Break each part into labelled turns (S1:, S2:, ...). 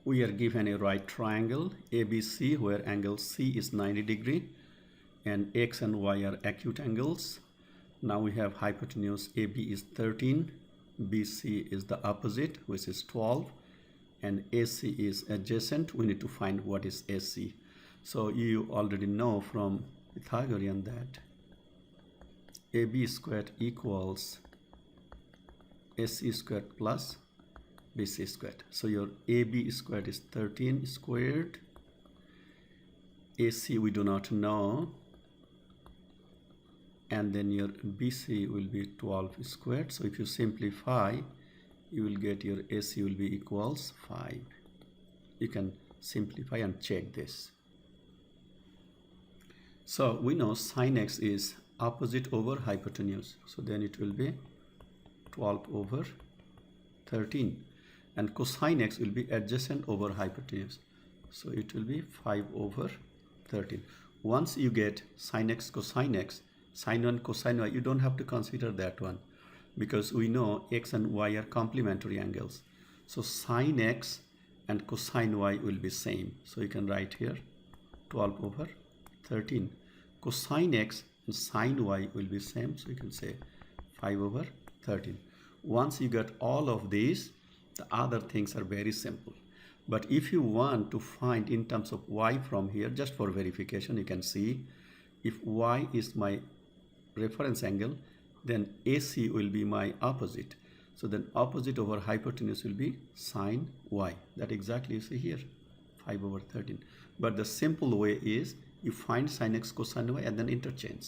S1: we are given a right triangle ABC where angle C is 90 degree and X and Y are acute angles. Now we have hypotenuse AB is 13, BC is the opposite, which is 12, and AC is adjacent. We need to find what is AC. So you already know from Pythagorean that AB squared equals AC squared plus BC squared. So your AB squared is 13 squared. AC we do not know. And then your BC will be 12 squared. So if you simplify, you will get your AC will be equals 5. You can simplify and check this. So we know sin x is opposite over hypotenuse. So then it will be 12 over 13. And cosine x will be adjacent over hypotenuse. So it will be 5 over 13. Once you get sin x, cosine x, sin 1, cosine y, you don't have to consider that one because we know x and y are complementary angles. So sin x and cosine y will be same. So you can write here 12 over 13. Cosine x and sin y will be same. So you can say 5 over 13. Once you get all of these, the other things are very simple. But if you want to find in terms of y from here, just for verification, you can see if y is my reference angle, then AC will be my opposite. So then opposite over hypotenuse will be sine y. That exactly you see here, 5 over 13. But the simple way is you find sin x, cosine y and then interchange.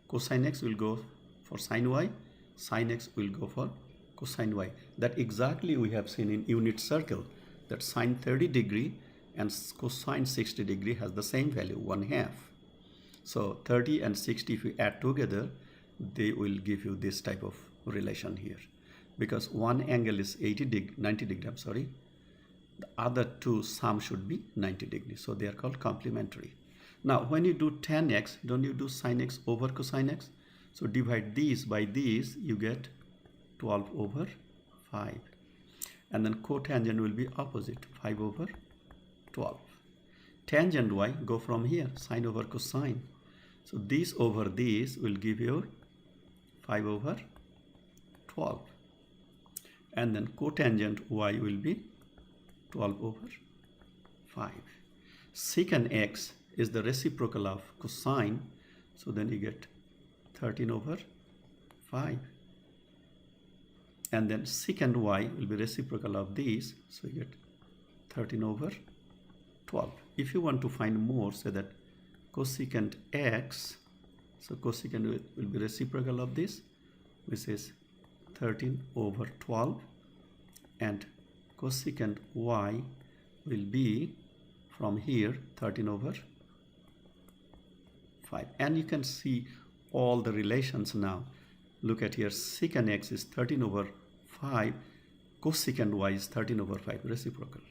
S1: Cosine x will go for sine y, sin x will go for cosine y. That exactly we have seen in unit circle, that sine 30 degree and cosine 60 degree has the same value, 1/2. So 30 and 60 if you add together, they will give you this type of relation here. Because one angle is 90 degree, I'm sorry. The other two sum should be 90 degrees. So they are called complementary. Now when you do tan x, don't you do sin x over cosine x? So divide these by these, you get 12 over 5. And then cotangent will be opposite, 5 over 12. Tangent y, go from here, sine over cosine. So these over these will give you 5 over 12. And then cotangent y will be 12 over 5. Secant x is the reciprocal of cosine. So then you get 13 over 5. And then secant y will be reciprocal of these. So you get 13 over 12. If you want to find more, say that cosecant x, so cosecant will be reciprocal of this, which is 13 over 12, and cosecant y will be from here 13 over 5. And you can see all the relations now. Look at here, secant x is 13 over 5, cosecant y is 13 over 5, reciprocal.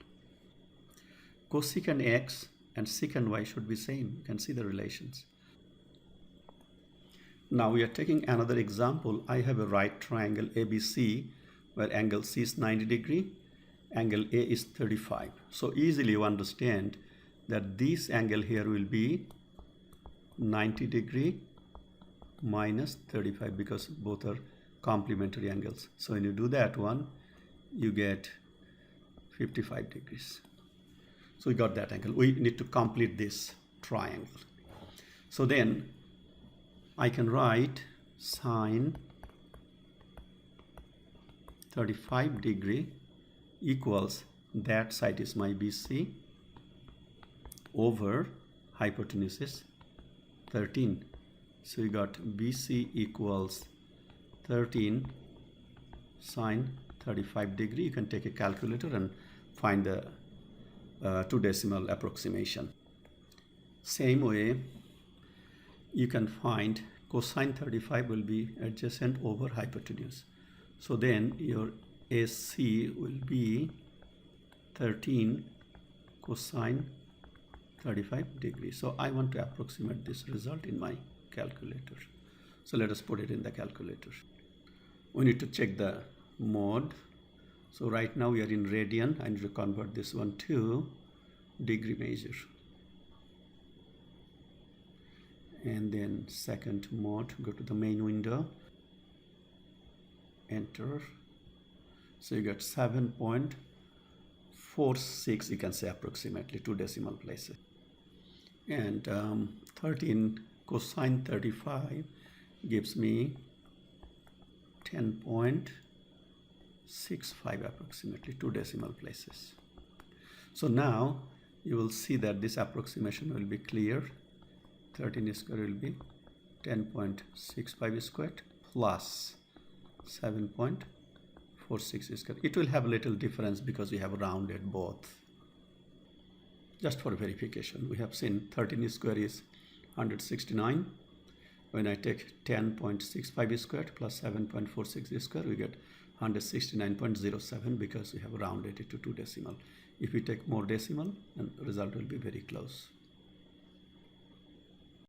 S1: Cosecant x and secant y should be same. You can see the relations. Now we are taking another example. I have a right triangle ABC where angle C is 90 degree, angle A is 35. So easily you understand that this angle here will be 90 degree minus 35 because both are complementary angles. So when you do that one, you get 55 degrees. So we got that angle. We need to complete this triangle. So then I can write sine 35 degree equals, that side is my BC over hypotenuse is 13. So you got BC equals 13 sine 35 degree. You can take a calculator and find the 2 decimal approximation. Same way, you can find cosine 35 will be adjacent over hypotenuse. So then your AC will be 13 cosine 35 degrees. So I want to approximate this result in my calculator. So let us put it in the calculator. We need to check the mode. So right now we are in radian. I need to convert this one to degree measure. And then second mode, go to the main window, enter. So you get 7.46, you can say approximately, 2 decimal places. And 13 cosine 35 gives me 10.65 approximately, 2 decimal places. So now you will see that this approximation will be clear. 13 square will be 10.65 squared plus 7.46 square. It will have a little difference because we have rounded both. Just for verification, we have seen 13 square is 169. When I take 10.65 squared plus 7.46 square, we get 169.07 because we have rounded it to 2 decimal. If we take more decimal, then the result will be very close.